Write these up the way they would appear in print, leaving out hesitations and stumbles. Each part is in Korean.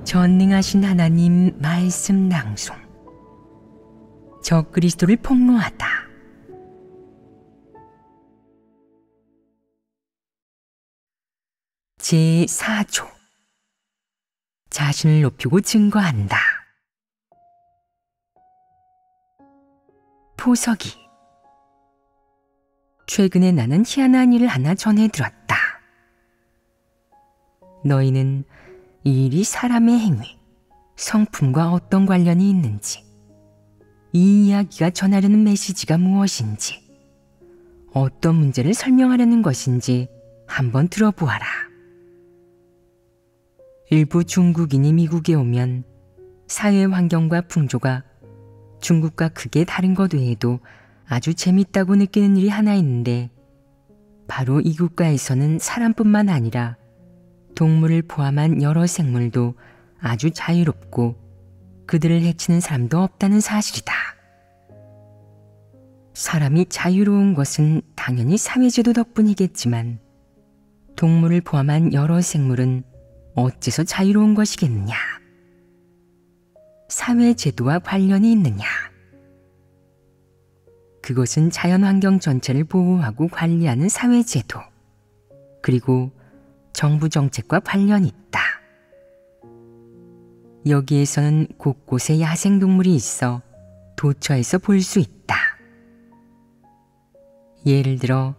전능하신 하나님 말씀 낭송. 적그리스도를 폭로하다. 제4조. 자신을 높이고 증거한다. 포석이. 최근에 나는 희한한 일을 하나 전해 들었다. 너희는 이 일이 사람의 행위, 성품과 어떤 관련이 있는지, 이 이야기가 전하려는 메시지가 무엇인지, 어떤 문제를 설명하려는 것인지 한번 들어보아라. 일부 중국인이 미국에 오면 사회 환경과 풍조가 중국과 크게 다른 것 외에도 아주 재밌다고 느끼는 일이 하나 있는데, 바로 이 국가에서는 사람뿐만 아니라 동물을 포함한 여러 생물도 아주 자유롭고 그들을 해치는 사람도 없다는 사실이다. 사람이 자유로운 것은 당연히 사회제도 덕분이겠지만 동물을 포함한 여러 생물은 어째서 자유로운 것이겠느냐? 사회제도와 관련이 있느냐? 그것은 자연환경 전체를 보호하고 관리하는 사회제도, 그리고 정부 정책과 관련이 있다. 여기에서는 곳곳에 야생동물이 있어 도처에서 볼 수 있다. 예를 들어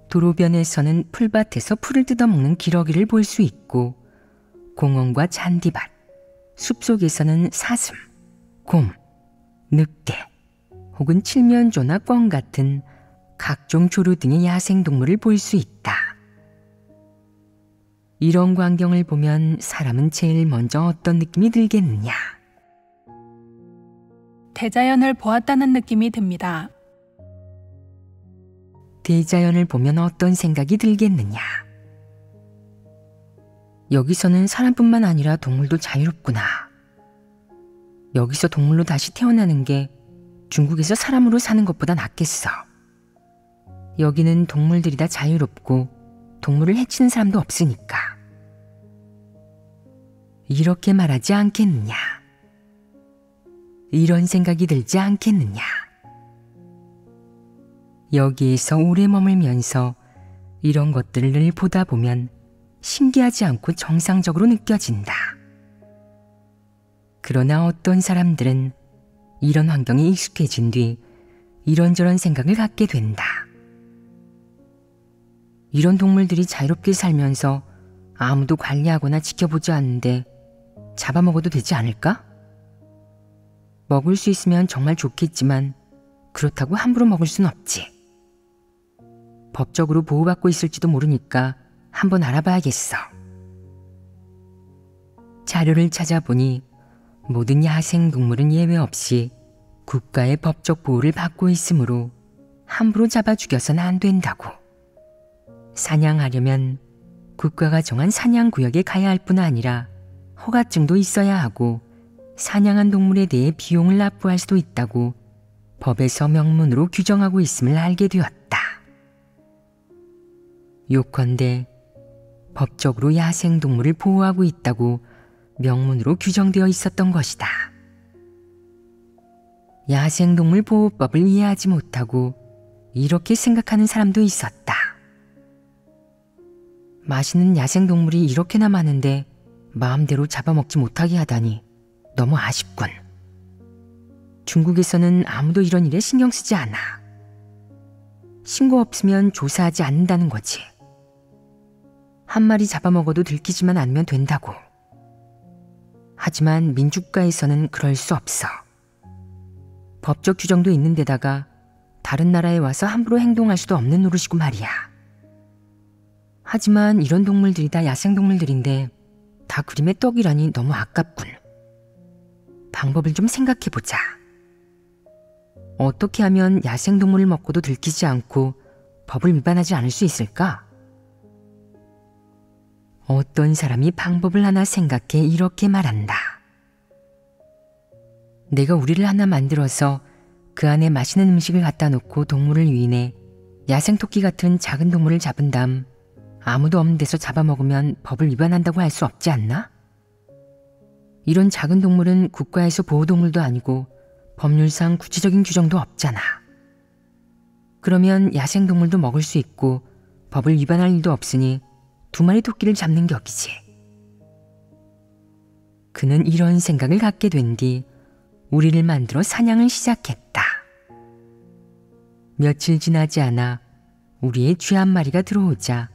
도로변에서는 풀밭에서 풀을 뜯어먹는 기러기를 볼 수 있고, 공원과 잔디밭, 숲속에서는 사슴, 곰, 늑대, 혹은 칠면조나 꿩 같은 각종 조류 등의 야생동물을 볼 수 있다. 이런 광경을 보면 사람은 제일 먼저 어떤 느낌이 들겠느냐? 대자연을 보았다는 느낌이 듭니다. 대자연을 보면 어떤 생각이 들겠느냐? 여기서는 사람뿐만 아니라 동물도 자유롭구나. 여기서 동물로 다시 태어나는 게 중국에서 사람으로 사는 것보다 낫겠어. 여기는 동물들이 다 자유롭고 동물을 해치는 사람도 없으니까. 이렇게 말하지 않겠느냐? 이런 생각이 들지 않겠느냐? 여기에서 오래 머물면서 이런 것들을 늘 보다 보면 신기하지 않고 정상적으로 느껴진다. 그러나 어떤 사람들은 이런 환경에 익숙해진 뒤 이런저런 생각을 갖게 된다. 이런 동물들이 자유롭게 살면서 아무도 관리하거나 지켜보지 않는데 잡아먹어도 되지 않을까? 먹을 수 있으면 정말 좋겠지만 그렇다고 함부로 먹을 순 없지. 법적으로 보호받고 있을지도 모르니까 한번 알아봐야겠어. 자료를 찾아보니 모든 야생동물은 예외 없이 국가의 법적 보호를 받고 있으므로 함부로 잡아 죽여서는 안 된다고. 사냥하려면 국가가 정한 사냥구역에 가야 할 뿐 아니라 허가증도 있어야 하고, 사냥한 동물에 대해 비용을 납부할 수도 있다고 법에서 명문으로 규정하고 있음을 알게 되었다. 요컨대 법적으로 야생동물을 보호하고 있다고 명문으로 규정되어 있었던 것이다. 야생동물 보호법을 이해하지 못하고 이렇게 생각하는 사람도 있었다. 맛있는 야생동물이 이렇게나 많은데 마음대로 잡아먹지 못하게 하다니 너무 아쉽군. 중국에서는 아무도 이런 일에 신경 쓰지 않아. 신고 없으면 조사하지 않는다는 거지. 한 마리 잡아먹어도 들키지만 않으면 된다고. 하지만 민주국가에서는 그럴 수 없어. 법적 규정도 있는 데다가 다른 나라에 와서 함부로 행동할 수도 없는 노릇이고 말이야. 하지만 이런 동물들이 다 야생동물들인데 다 그림의 떡이라니 너무 아깝군. 방법을 좀 생각해보자. 어떻게 하면 야생동물을 먹고도 들키지 않고 법을 위반하지 않을 수 있을까? 어떤 사람이 방법을 하나 생각해 이렇게 말한다. 내가 우리를 하나 만들어서 그 안에 맛있는 음식을 갖다 놓고 동물을 유인해 야생토끼 같은 작은 동물을 잡은 다음 아무도 없는 데서 잡아먹으면 법을 위반한다고 할 수 없지 않나? 이런 작은 동물은 국가에서 보호동물도 아니고 법률상 구체적인 규정도 없잖아. 그러면 야생동물도 먹을 수 있고 법을 위반할 일도 없으니 2마리 토끼를 잡는 격이지. 그는 이런 생각을 갖게 된 뒤 우리를 만들어 사냥을 시작했다. 며칠 지나지 않아 우리의 쥐 한 마리가 들어오자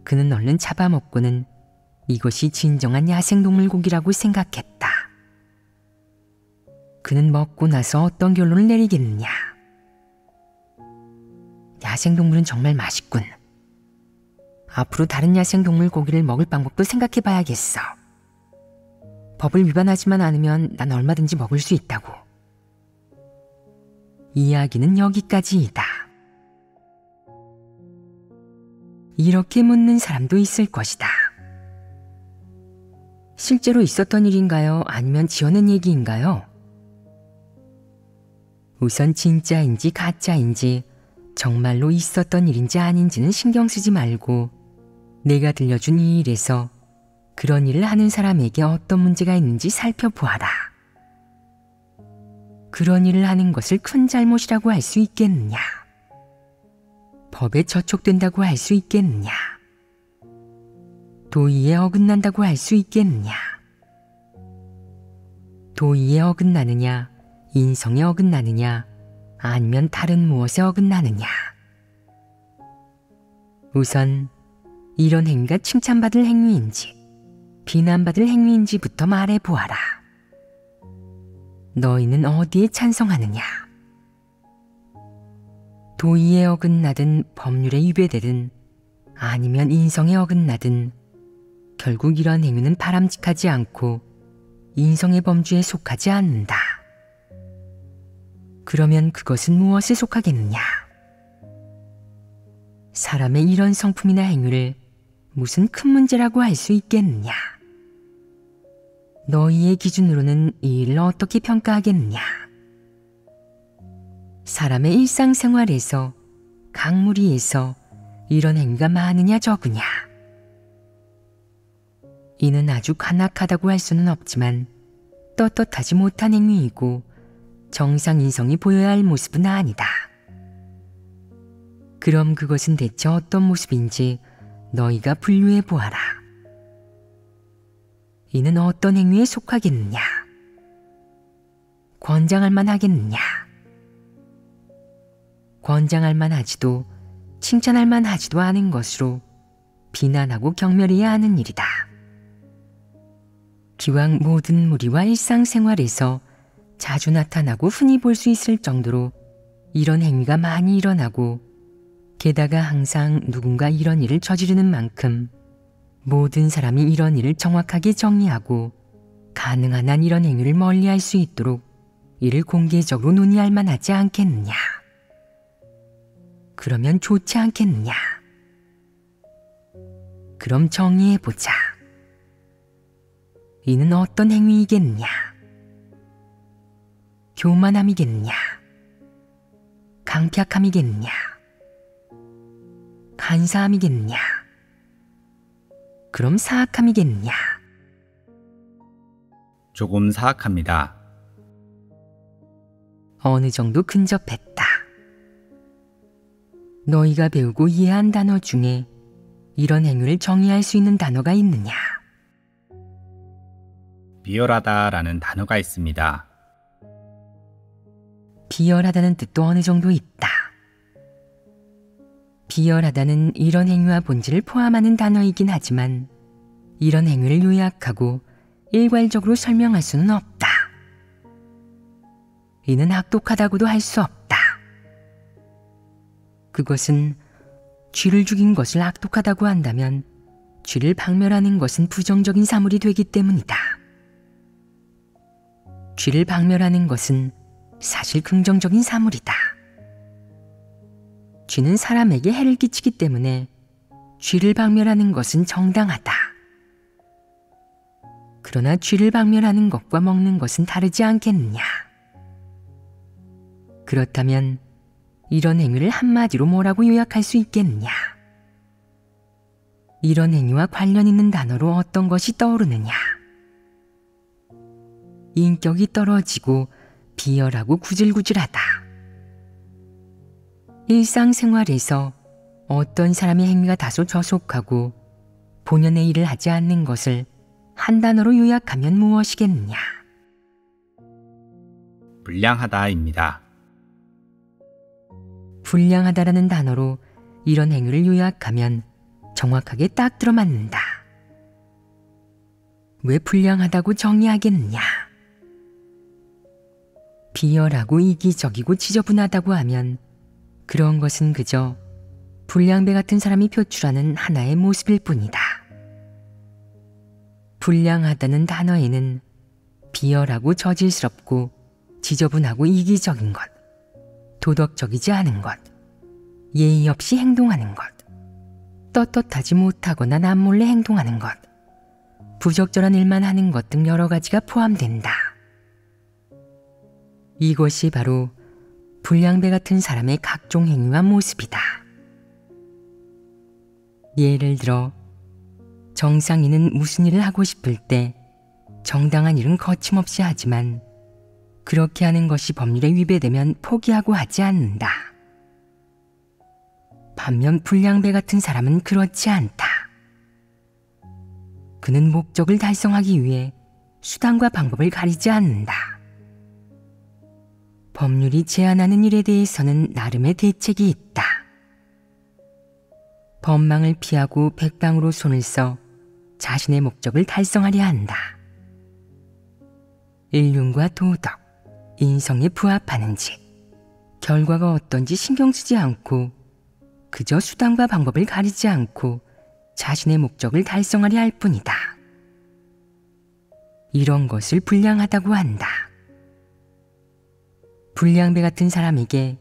그는 얼른 잡아먹고는 이것이 진정한 야생동물 고기라고 생각했다. 그는 먹고 나서 어떤 결론을 내리겠느냐. 야생동물은 정말 맛있군. 앞으로 다른 야생동물 고기를 먹을 방법도 생각해봐야겠어. 법을 위반하지만 않으면 난 얼마든지 먹을 수 있다고. 이야기는 여기까지이다. 이렇게 묻는 사람도 있을 것이다. 실제로 있었던 일인가요? 아니면 지어낸 얘기인가요? 우선 진짜인지 가짜인지 정말로 있었던 일인지 아닌지는 신경 쓰지 말고 내가 들려준 이 일에서 그런 일을 하는 사람에게 어떤 문제가 있는지 살펴보아라. 그런 일을 하는 것을 큰 잘못이라고 할 수 있겠느냐? 법에 저촉된다고 할 수 있겠느냐? 도의에 어긋난다고 할 수 있겠느냐? 도의에 어긋나느냐, 인성에 어긋나느냐, 아니면 다른 무엇에 어긋나느냐? 우선 이런 행위가 칭찬받을 행위인지 비난받을 행위인지부터 말해보아라. 너희는 어디에 찬성하느냐? 도의에 어긋나든 법률에 위배되든 아니면 인성에 어긋나든 결국 이런 행위는 바람직하지 않고 인성의 범주에 속하지 않는다. 그러면 그것은 무엇에 속하겠느냐? 사람의 이런 성품이나 행위를 무슨 큰 문제라고 할 수 있겠느냐? 너희의 기준으로는 이 일을 어떻게 평가하겠느냐? 사람의 일상생활에서, 강무리에서 이런 행위가 많으냐 적으냐? 이는 아주 간악하다고 할 수는 없지만 떳떳하지 못한 행위이고 정상인성이 보여야 할 모습은 아니다. 그럼 그것은 대체 어떤 모습인지 너희가 분류해 보아라. 이는 어떤 행위에 속하겠느냐? 권장할 만하겠느냐? 권장할 만하지도 칭찬할 만하지도 않은 것으로 비난하고 경멸해야 하는 일이다. 기왕 모든 무리와 일상생활에서 자주 나타나고 흔히 볼 수 있을 정도로 이런 행위가 많이 일어나고 게다가 항상 누군가 이런 일을 저지르는 만큼 모든 사람이 이런 일을 정확하게 정의하고 가능한 한 이런 행위를 멀리할 수 있도록 이를 공개적으로 논의할 만하지 않겠느냐? 그러면 좋지 않겠느냐? 그럼 정의해보자. 이는 어떤 행위이겠느냐? 교만함이겠느냐? 강팍함이겠느냐? 간사함이겠느냐? 그럼 사악함이겠느냐? 조금 사악합니다. 어느 정도 근접했다. 너희가 배우고 이해한 단어 중에 이런 행위를 정의할 수 있는 단어가 있느냐? 비열하다라는 단어가 있습니다. 비열하다는 뜻도 어느 정도 있다. 비열하다는 이런 행위와 본질을 포함하는 단어이긴 하지만 이런 행위를 요약하고 일괄적으로 설명할 수는 없다. 이는 악독하다고도 할 수 없다. 그것은 쥐를 죽인 것을 악독하다고 한다면 쥐를 박멸하는 것은 부정적인 사물이 되기 때문이다. 쥐를 박멸하는 것은 사실 긍정적인 사물이다. 쥐는 사람에게 해를 끼치기 때문에 쥐를 박멸하는 것은 정당하다. 그러나 쥐를 박멸하는 것과 먹는 것은 다르지 않겠느냐? 그렇다면 이런 행위를 한마디로 뭐라고 요약할 수 있겠느냐? 이런 행위와 관련 있는 단어로 어떤 것이 떠오르느냐? 인격이 떨어지고 비열하고 구질구질하다. 일상생활에서 어떤 사람의 행위가 다소 저속하고 본연의 일을 하지 않는 것을 한 단어로 요약하면 무엇이겠느냐? 불량하다입니다. 불량하다라는 단어로 이런 행위를 요약하면 정확하게 딱 들어맞는다. 왜 불량하다고 정의하겠느냐? 비열하고 이기적이고 지저분하다고 하면 그런 것은 그저 불량배 같은 사람이 표출하는 하나의 모습일 뿐이다. 불량하다는 단어에는 비열하고 저질스럽고 지저분하고 이기적인 것, 도덕적이지 않은 것, 예의 없이 행동하는 것, 떳떳하지 못하거나 남몰래 행동하는 것, 부적절한 일만 하는 것 등 여러 가지가 포함된다. 이것이 바로 불량배 같은 사람의 각종 행위와 모습이다. 예를 들어 정상인은 무슨 일을 하고 싶을 때 정당한 일은 거침없이 하지만 그렇게 하는 것이 법률에 위배되면 포기하고 하지 않는다. 반면 불량배 같은 사람은 그렇지 않다. 그는 목적을 달성하기 위해 수단과 방법을 가리지 않는다. 법률이 제한하는 일에 대해서는 나름의 대책이 있다. 법망을 피하고 백방으로 손을 써 자신의 목적을 달성하려 한다. 인륜과 도덕, 인성에 부합하는지, 결과가 어떤지 신경 쓰지 않고 그저 수단과 방법을 가리지 않고 자신의 목적을 달성하려 할 뿐이다. 이런 것을 불량하다고 한다. 불량배 같은 사람에게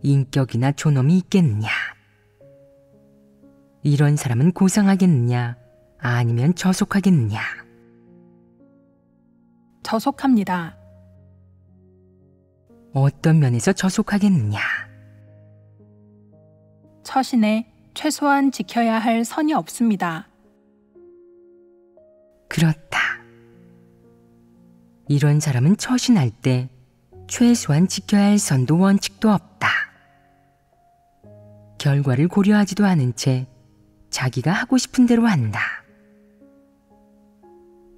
인격이나 존엄이 있겠느냐? 이런 사람은 고상하겠느냐? 아니면 저속하겠느냐? 저속합니다. 어떤 면에서 저속하겠느냐? 처신에 최소한 지켜야 할 선이 없습니다. 그렇다. 이런 사람은 처신할 때 최소한 지켜야 할 선도 원칙도 없다. 결과를 고려하지도 않은 채 자기가 하고 싶은 대로 한다.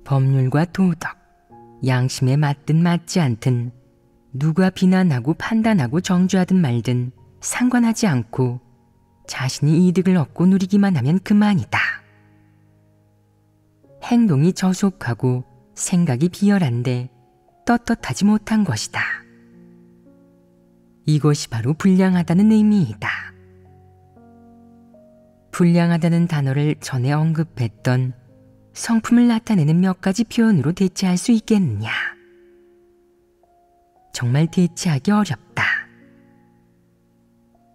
법률과 도덕, 양심에 맞든 맞지 않든 누가 비난하고 판단하고 정죄하든 말든 상관하지 않고 자신이 이득을 얻고 누리기만 하면 그만이다. 행동이 저속하고 생각이 비열한데 떳떳하지 못한 것이다. 이것이 바로 불량하다는 의미이다. 불량하다는 단어를 전에 언급했던 성품을 나타내는 몇 가지 표현으로 대체할 수 있겠느냐? 정말 대체하기 어렵다.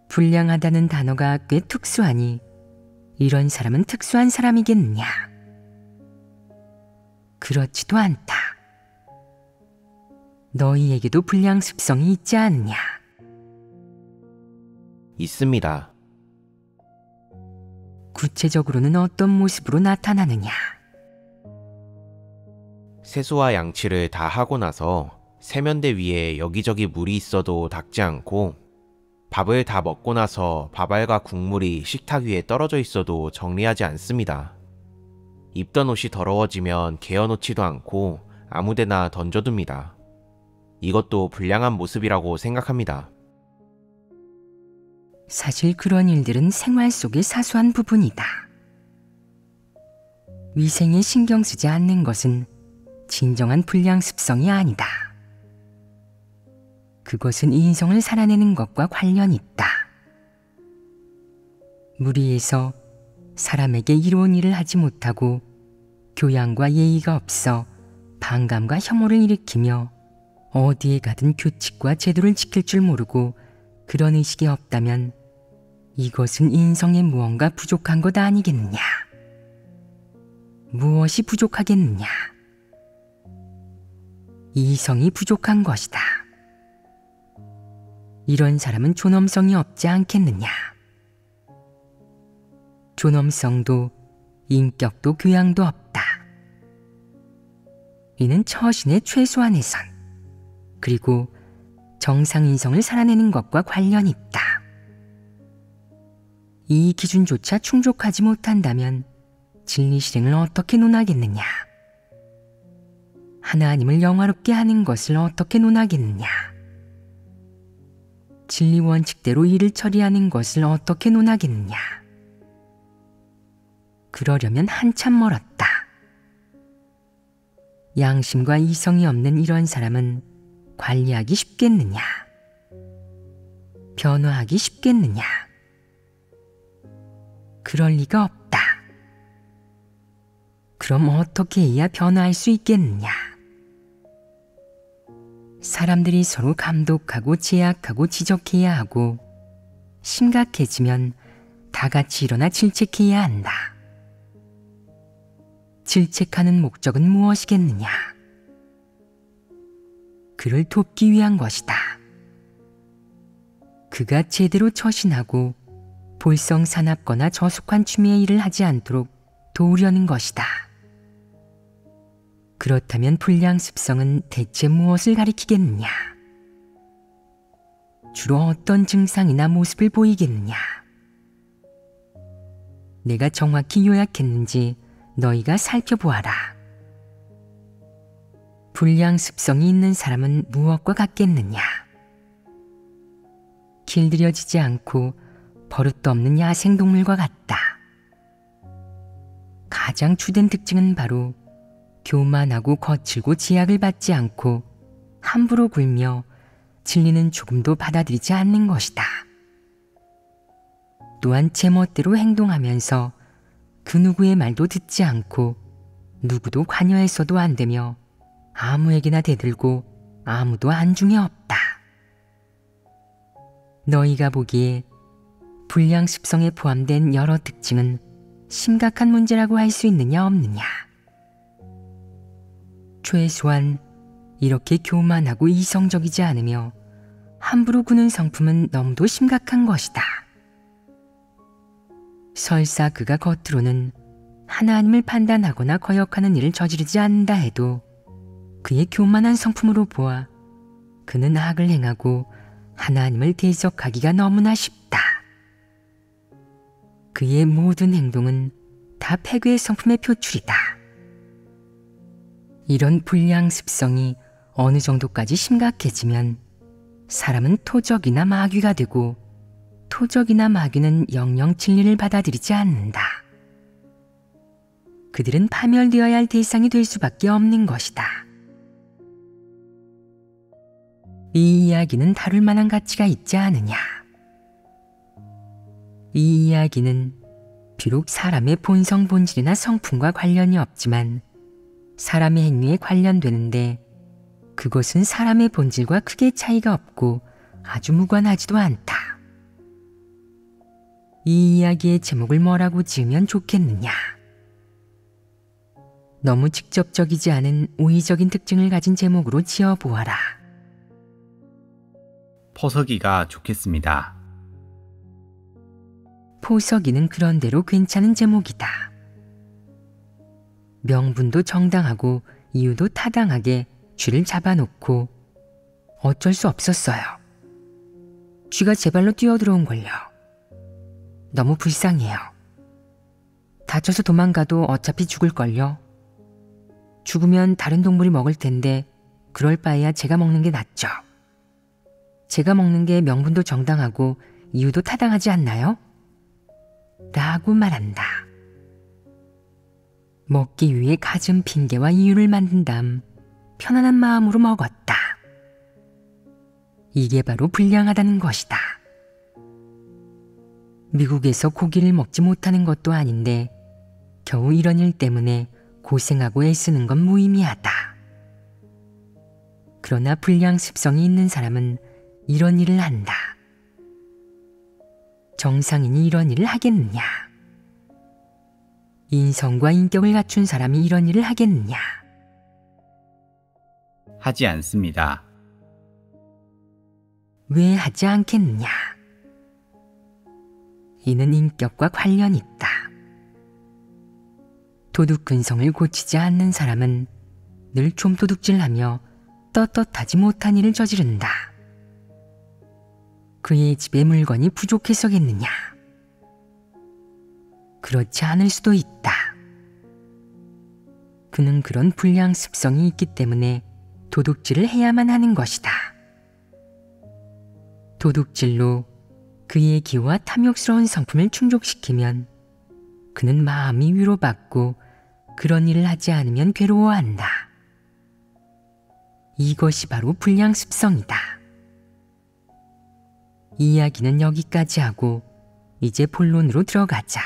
불량하다는 단어가 꽤 특수하니 이런 사람은 특수한 사람이겠느냐? 그렇지도 않다. 너희에게도 불량 습성이 있지 않느냐? 있습니다. 구체적으로는 어떤 모습으로 나타나느냐? 세수와 양치를 다 하고 나서 세면대 위에 여기저기 물이 있어도 닦지 않고, 밥을 다 먹고 나서 밥알과 국물이 식탁 위에 떨어져 있어도 정리하지 않습니다. 입던 옷이 더러워지면 개어놓지도 않고 아무데나 던져둡니다. 이것도 불량한 모습이라고 생각합니다. 사실 그런 일들은 생활 속의 사소한 부분이다. 위생에 신경 쓰지 않는 것은 진정한 불량 습성이 아니다. 그것은 인성을 살아내는 것과 관련이 있다. 무리해서 사람에게 이로운 일을 하지 못하고 교양과 예의가 없어 반감과 혐오를 일으키며 어디에 가든 규칙과 제도를 지킬 줄 모르고 그런 의식이 없다면 이것은 인성에 무언가 부족한 것 아니겠느냐? 무엇이 부족하겠느냐? 이성이 부족한 것이다. 이런 사람은 존엄성이 없지 않겠느냐? 존엄성도 인격도 교양도 없다. 이는 처신의 최소한의 선, 그리고 정상인성을 살아내는 것과 관련이 있다. 이 기준조차 충족하지 못한다면 진리 실행을 어떻게 논하겠느냐? 하나님을 영화롭게 하는 것을 어떻게 논하겠느냐? 진리 원칙대로 일을 처리하는 것을 어떻게 논하겠느냐? 그러려면 한참 멀었다. 양심과 이성이 없는 이런 사람은 관리하기 쉽겠느냐? 변화하기 쉽겠느냐? 그럴 리가 없다. 그럼 어떻게 해야 변화할 수 있겠느냐? 사람들이 서로 감독하고 제약하고 지적해야 하고, 심각해지면 다 같이 일어나 질책해야 한다. 질책하는 목적은 무엇이겠느냐? 그를 돕기 위한 것이다. 그가 제대로 처신하고 볼성사납거나 저속한 취미의 일을 하지 않도록 도우려는 것이다. 그렇다면 불량습성은 대체 무엇을 가리키겠느냐? 주로 어떤 증상이나 모습을 보이겠느냐? 내가 정확히 요약했는지 너희가 살펴보아라. 불량습성이 있는 사람은 무엇과 같겠느냐? 길들여지지 않고 버릇도 없는 야생동물과 같다. 가장 주된 특징은 바로 교만하고 거칠고 제약을 받지 않고 함부로 굴며 진리는 조금도 받아들이지 않는 것이다. 또한 제멋대로 행동하면서 그 누구의 말도 듣지 않고 누구도 관여해서도 안 되며 아무에게나 대들고 아무도 안중에 없다. 너희가 보기에 불량습성에 포함된 여러 특징은 심각한 문제라고 할 수 있느냐 없느냐? 최소한 이렇게 교만하고 이성적이지 않으며 함부로 구는 성품은 너무도 심각한 것이다. 설사 그가 겉으로는 하나님을 판단하거나 거역하는 일을 저지르지 않는다 해도 그의 교만한 성품으로 보아 그는 악을 행하고 하나님을 대적하기가 너무나 쉽다. 그의 모든 행동은 다 패괴의 성품의 표출이다. 이런 불량 습성이 어느 정도까지 심각해지면 사람은 토적이나 마귀가 되고, 토적이나 마귀는 영영 진리를 받아들이지 않는다. 그들은 파멸되어야 할 대상이 될 수밖에 없는 것이다. 이 이야기는 다룰 만한 가치가 있지 않으냐? 이 이야기는 비록 사람의 본성 본질이나 성품과 관련이 없지만 사람의 행위에 관련되는데, 그것은 사람의 본질과 크게 차이가 없고 아주 무관하지도 않다. 이 이야기의 제목을 뭐라고 지으면 좋겠느냐? 너무 직접적이지 않은 우의적인 특징을 가진 제목으로 지어보아라. 포석이가 좋겠습니다. 포석이는 그런대로 괜찮은 제목이다. 명분도 정당하고 이유도 타당하게 쥐를 잡아놓고 어쩔 수 없었어요. 쥐가 제 발로 뛰어들어온걸요. 너무 불쌍해요. 다쳐서 도망가도 어차피 죽을걸요. 죽으면 다른 동물이 먹을 텐데 그럴 바에야 제가 먹는 게 낫죠. 제가 먹는 게 명분도 정당하고 이유도 타당하지 않나요? 라고 말한다. 먹기 위해 갖은 핑계와 이유를 만든 다음 편안한 마음으로 먹었다. 이게 바로 불량하다는 것이다. 미국에서 고기를 먹지 못하는 것도 아닌데 겨우 이런 일 때문에 고생하고 애쓰는 건 무의미하다. 그러나 불량 습성이 있는 사람은 이런 일을 한다. 정상인이 이런 일을 하겠느냐? 인성과 인격을 갖춘 사람이 이런 일을 하겠느냐? 하지 않습니다. 왜 하지 않겠느냐? 이는 인격과 관련이 있다. 도둑 근성을 고치지 않는 사람은 늘 좀도둑질하며 떳떳하지 못한 일을 저지른다. 그의 집에 물건이 부족해서겠느냐? 그렇지 않을 수도 있다. 그는 그런 불량 습성이 있기 때문에 도둑질을 해야만 하는 것이다. 도둑질로 그의 기호와 탐욕스러운 성품을 충족시키면 그는 마음이 위로받고 그런 일을 하지 않으면 괴로워한다. 이것이 바로 불량 습성이다. 이야기는 여기까지 하고 이제 본론으로 들어가자.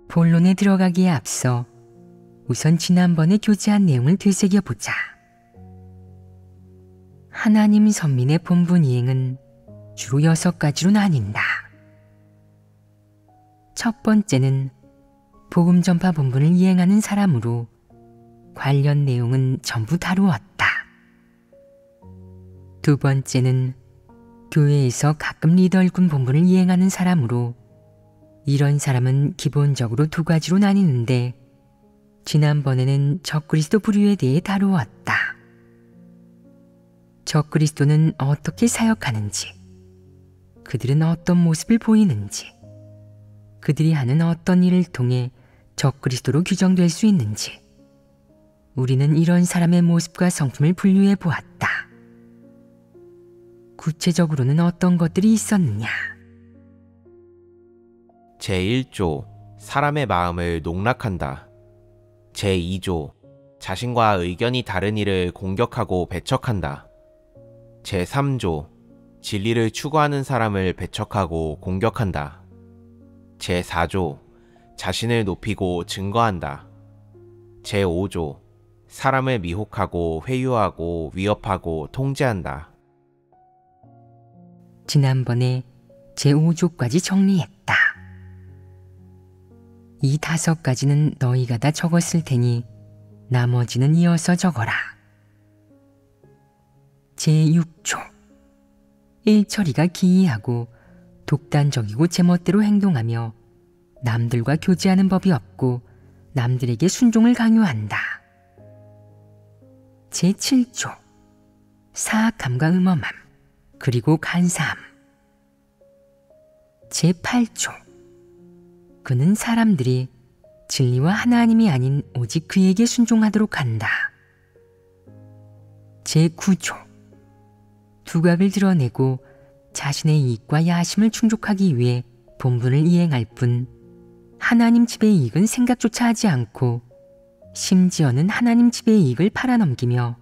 본론에 들어가기에 앞서 우선 지난번에 교제한 내용을 되새겨보자. 하나님 선민의 본분 이행은 주로 6가지로 나뉜다. 첫 번째는 복음 전파 본분을 이행하는 사람으로 관련 내용은 전부 다루었다. 두 번째는 교회에서 가끔 리더일꾼 본분을 이행하는 사람으로 이런 사람은 기본적으로 2가지로 나뉘는데 지난번에는 적그리스도 부류에 대해 다루었다. 적그리스도는 어떻게 사역하는지, 그들은 어떤 모습을 보이는지, 그들이 하는 어떤 일을 통해 적그리스도로 규정될 수 있는지 우리는 이런 사람의 모습과 성품을 분류해 보았다. 구체적으로는 어떤 것들이 있었느냐? 제1조 사람의 마음을 농락한다. 제2조 자신과 의견이 다른 이를 공격하고 배척한다. 제3조 진리를 추구하는 사람을 배척하고 공격한다. 제4조 자신을 높이고 증거한다. 제5조 사람을 미혹하고 회유하고 위협하고 통제한다. 지난번에 제5조까지 정리했다. 이 5가지는 너희가 다 적었을 테니 나머지는 이어서 적어라. 제6조 일처리가 기이하고 독단적이고 제멋대로 행동하며 남들과 교제하는 법이 없고 남들에게 순종을 강요한다. 제7조 사악함과 음험함 그리고 간사함. 제8조 그는 사람들이 진리와 하나님이 아닌 오직 그에게 순종하도록 한다. 제9조 두각을 드러내고 자신의 이익과 야심을 충족하기 위해 본분을 이행할 뿐 하나님 집의 이익은 생각조차 하지 않고 심지어는 하나님 집의 이익을 팔아넘기며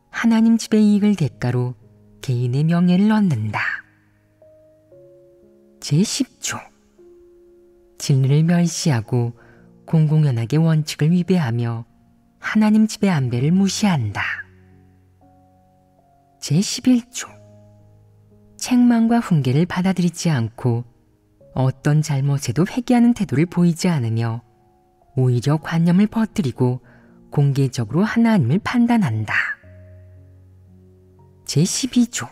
하나님 집의 이익을 대가로 개인의 명예를 얻는다. 제10조 진리를 멸시하고 공공연하게 원칙을 위배하며 하나님 집의 안배를 무시한다. 제11조 책망과 훈계를 받아들이지 않고 어떤 잘못에도 회개하는 태도를 보이지 않으며 오히려 관념을 퍼뜨리고 공개적으로 하나님을 판단한다. 제12조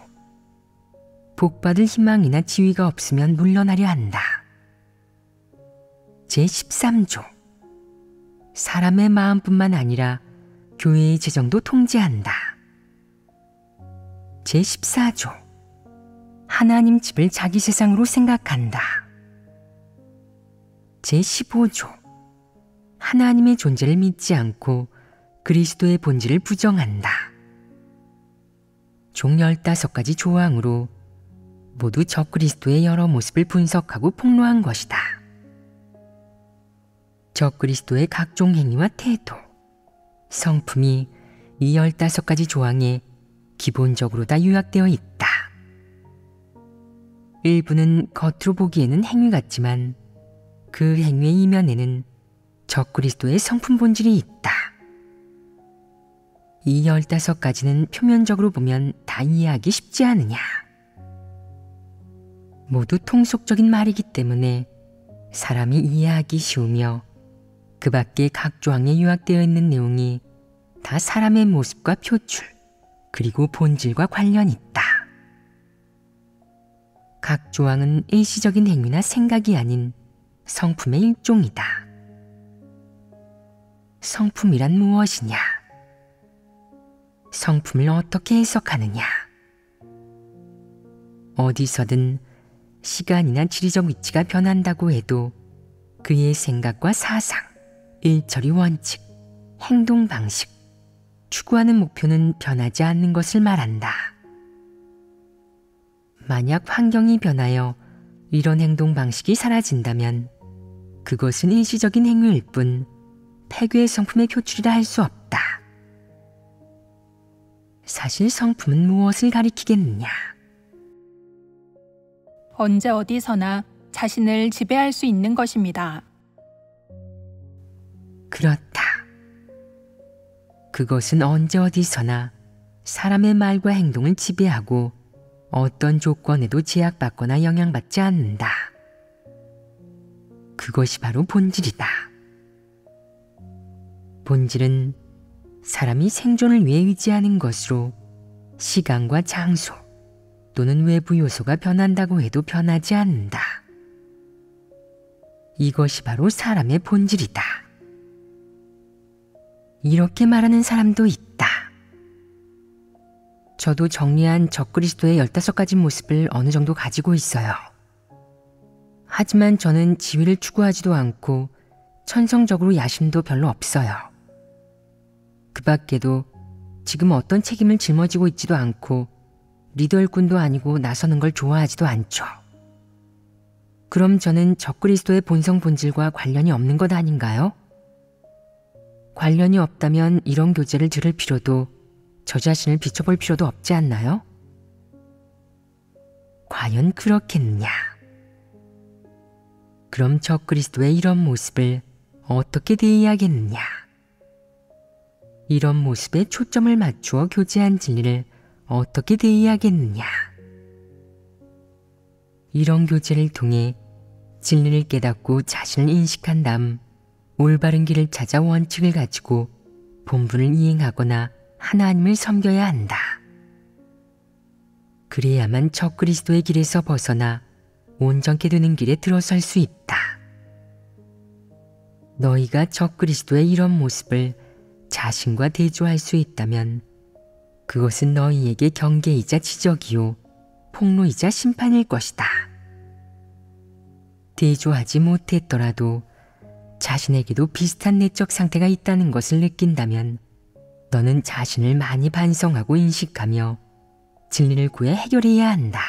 복받을 희망이나 지위가 없으면 물러나려 한다. 제13조 사람의 마음뿐만 아니라 교회의 재정도 통제한다. 제14조 하나님 집을 자기 세상으로 생각한다. 제15조 하나님의 존재를 믿지 않고 그리스도의 본질을 부정한다. 총 15가지 조항으로 모두 적그리스도의 여러 모습을 분석하고 폭로한 것이다. 적그리스도의 각종 행위와 태도, 성품이 이 15가지 조항에 기본적으로 다 요약되어 있다. 일부는 겉으로 보기에는 행위 같지만 그 행위의 이면에는 적그리스도의 성품 본질이 있다. 이 15가지는 표면적으로 보면 다 이해하기 쉽지 않으냐. 모두 통속적인 말이기 때문에 사람이 이해하기 쉬우며 그 밖에 각 조항에 요약되어 있는 내용이 다 사람의 모습과 표출, 그리고 본질과 관련이 있다. 각 조항은 일시적인 행위나 생각이 아닌 성품의 일종이다. 성품이란 무엇이냐? 성품을 어떻게 해석하느냐? 어디서든 시간이나 지리적 위치가 변한다고 해도 그의 생각과 사상, 일처리 원칙, 행동 방식, 추구하는 목표는 변하지 않는 것을 말한다. 만약 환경이 변하여 이런 행동 방식이 사라진다면 그것은 일시적인 행위일 뿐 폐괴의 성품의 표출이라 할 수 없다. 사실 성품은 무엇을 가리키겠느냐? 언제 어디서나 자신을 지배할 수 있는 것입니다. 그렇다. 그것은 언제 어디서나 사람의 말과 행동을 지배하고 어떤 조건에도 제약받거나 영향받지 않는다. 그것이 바로 본질이다. 본질은 사람이 생존을 위해 의지하는 것으로 시간과 장소 또는 외부 요소가 변한다고 해도 변하지 않는다. 이것이 바로 사람의 본질이다. 이렇게 말하는 사람도 있다. 저도 정리한 적그리스도의 15가지 모습을 어느 정도 가지고 있어요. 하지만 저는 지위를 추구하지도 않고 천성적으로 야심도 별로 없어요. 그 밖에도 지금 어떤 책임을 짊어지고 있지도 않고 리더일 꾼도 아니고 나서는 걸 좋아하지도 않죠. 그럼 저는 적그리스도의 본성 본질과 관련이 없는 것 아닌가요? 관련이 없다면 이런 교제를 들을 필요도 저 자신을 비춰볼 필요도 없지 않나요? 과연 그렇겠느냐? 그럼 적그리스도의 이런 모습을 어떻게 대해야겠느냐? 이런 모습에 초점을 맞추어 교제한 진리를 어떻게 대해야겠느냐? 이런 교제를 통해 진리를 깨닫고 자신을 인식한 다음 올바른 길을 찾아 원칙을 가지고 본분을 이행하거나 하나님을 섬겨야 한다. 그래야만 적그리스도의 길에서 벗어나 온전케 되는 길에 들어설 수 있다. 너희가 적그리스도의 이런 모습을 자신과 대조할 수 있다면 그것은 너희에게 경계이자 지적이요 폭로이자 심판일 것이다. 대조하지 못했더라도 자신에게도 비슷한 내적 상태가 있다는 것을 느낀다면 너는 자신을 많이 반성하고 인식하며 진리를 구해 해결해야 한다.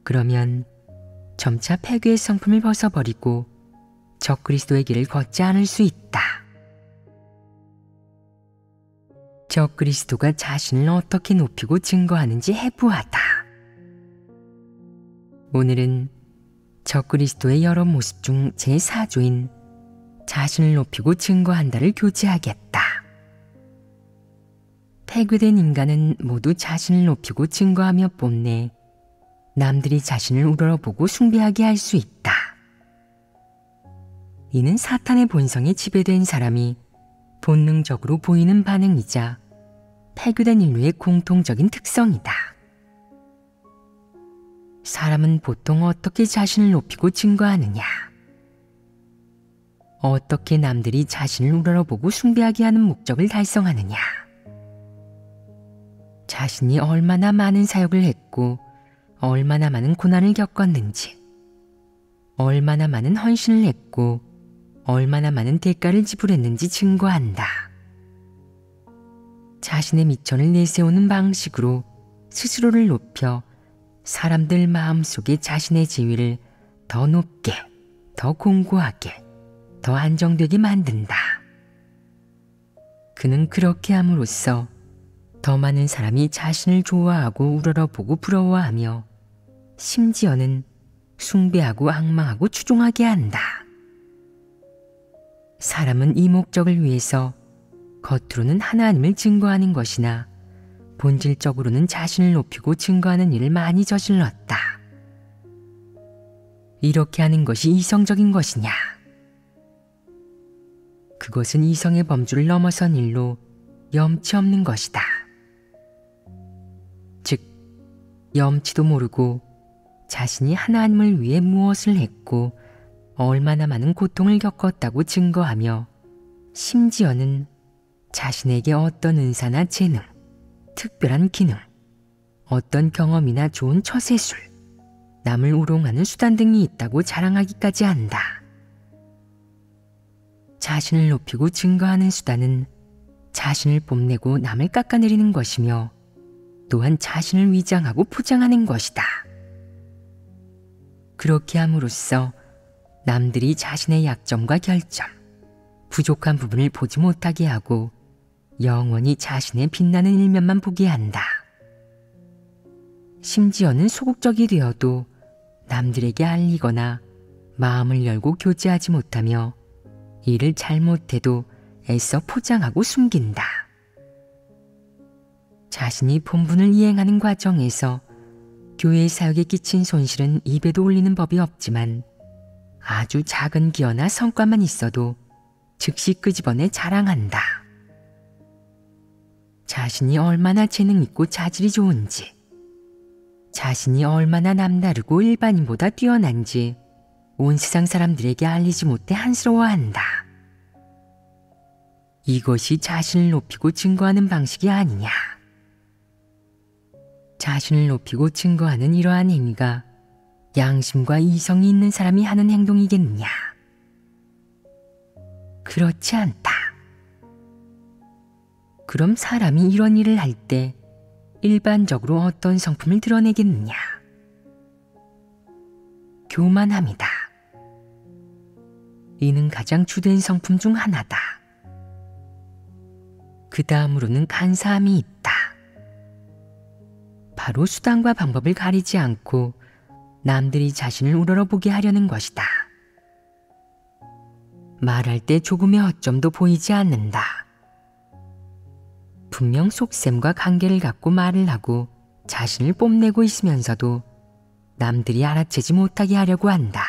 그러면 점차 폐괴의 성품을 벗어버리고 적그리스도의 길을 걷지 않을 수 있다. 적그리스도가 자신을 어떻게 높이고 증거하는지 해부하다. 오늘은 적그리스도의 여러 모습 중 제4조인 자신을 높이고 증거한다를 교제하겠다. 폐괴된 인간은 모두 자신을 높이고 증거하며 뽐내 남들이 자신을 우러러보고 숭배하게 할 수 있다. 이는 사탄의 본성에 지배된 사람이 본능적으로 보이는 반응이자 폐괴된 인류의 공통적인 특성이다. 사람은 보통 어떻게 자신을 높이고 증거하느냐? 어떻게 남들이 자신을 우러러보고 숭배하게 하는 목적을 달성하느냐? 자신이 얼마나 많은 사역을 했고 얼마나 많은 고난을 겪었는지, 얼마나 많은 헌신을 했고 얼마나 많은 대가를 지불했는지 증거한다. 자신의 미천을 내세우는 방식으로 스스로를 높여 사람들 마음속에 자신의 지위를 더 높게, 더 공고하게, 더 안정되게 만든다. 그는 그렇게 함으로써 더 많은 사람이 자신을 좋아하고 우러러보고 부러워하며 심지어는 숭배하고 악망하고 추종하게 한다. 사람은 이 목적을 위해서 겉으로는 하나님을 증거하는 것이나 본질적으로는 자신을 높이고 증거하는 일을 많이 저질렀다. 이렇게 하는 것이 이성적인 것이냐? 그것은 이성의 범주를 넘어선 일로 염치 없는 것이다. 즉, 염치도 모르고 자신이 하나님을 위해 무엇을 했고 얼마나 많은 고통을 겪었다고 증거하며 심지어는 자신에게 어떤 은사나 재능, 특별한 기능, 어떤 경험이나 좋은 처세술, 남을 우롱하는 수단 등이 있다고 자랑하기까지 한다. 자신을 높이고 증거하는 수단은 자신을 뽐내고 남을 깎아내리는 것이며 또한 자신을 위장하고 포장하는 것이다. 그렇게 함으로써 남들이 자신의 약점과 결점, 부족한 부분을 보지 못하게 하고 영원히 자신의 빛나는 일면만 보게 한다. 심지어는 소극적이 되어도 남들에게 알리거나 마음을 열고 교제하지 못하며 일을 잘못해도 애써 포장하고 숨긴다. 자신이 본분을 이행하는 과정에서 교회 사역에 끼친 손실은 입에도 올리는 법이 없지만 아주 작은 기여나 성과만 있어도 즉시 끄집어내 자랑한다. 자신이 얼마나 재능 있고 자질이 좋은지, 자신이 얼마나 남다르고 일반인보다 뛰어난지 온 세상 사람들에게 알리지 못해 한스러워한다. 이것이 자신을 높이고 증거하는 방식이 아니냐. 자신을 높이고 증거하는 이러한 행위가 양심과 이성이 있는 사람이 하는 행동이겠느냐? 그렇지 않다. 그럼 사람이 이런 일을 할 때 일반적으로 어떤 성품을 드러내겠느냐? 교만함이다. 이는 가장 주된 성품 중 하나다. 그 다음으로는 간사함이 있다. 바로 수단과 방법을 가리지 않고 남들이 자신을 우러러보게 하려는 것이다. 말할 때 조금의 허점도 보이지 않는다. 분명 속셈과 관계를 갖고 말을 하고 자신을 뽐내고 있으면서도 남들이 알아채지 못하게 하려고 한다.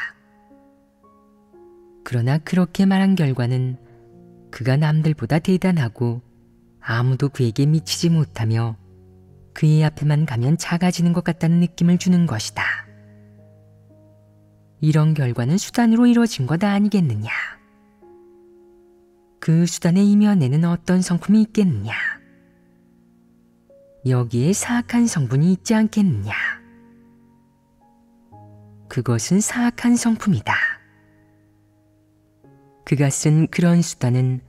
그러나 그렇게 말한 결과는 그가 남들보다 대단하고 아무도 그에게 미치지 못하며 그의 앞에만 가면 작아지는 것 같다는 느낌을 주는 것이다. 이런 결과는 수단으로 이루어진 것 아니겠느냐? 그 수단의 이면에는 어떤 성품이 있겠느냐? 여기에 사악한 성분이 있지 않겠느냐? 그것은 사악한 성품이다. 그가 쓴 그런 수단은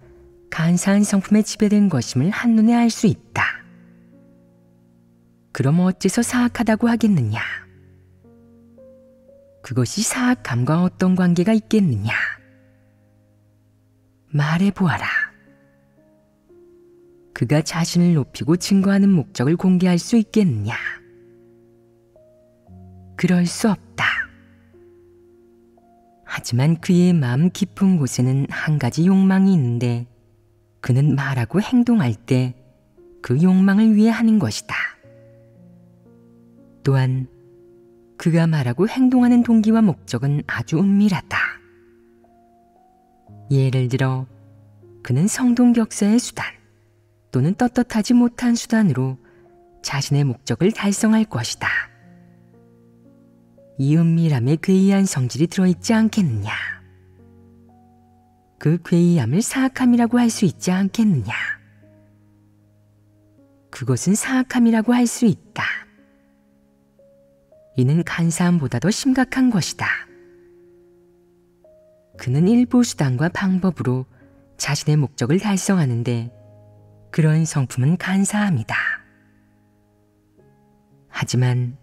간사한 성품에 지배된 것임을 한눈에 알 수 있다. 그럼 어째서 사악하다고 하겠느냐? 그것이 사악함과 어떤 관계가 있겠느냐? 말해보아라. 그가 자신을 높이고 증거하는 목적을 공개할 수 있겠느냐? 그럴 수 없다. 하지만 그의 마음 깊은 곳에는 한 가지 욕망이 있는데 그는 말하고 행동할 때 그 욕망을 위해 하는 것이다. 또한 그가 말하고 행동하는 동기와 목적은 아주 은밀하다. 예를 들어 그는 성동격사의 수단 또는 떳떳하지 못한 수단으로 자신의 목적을 달성할 것이다. 이 은밀함에 괴이한 성질이 들어있지 않겠느냐? 그 괴이함을 사악함이라고 할 수 있지 않겠느냐? 그것은 사악함이라고 할 수 있다. 이는 간사함보다 더 심각한 것이다. 그는 일부 수단과 방법으로 자신의 목적을 달성하는데 그런 성품은 간사함이다. 하지만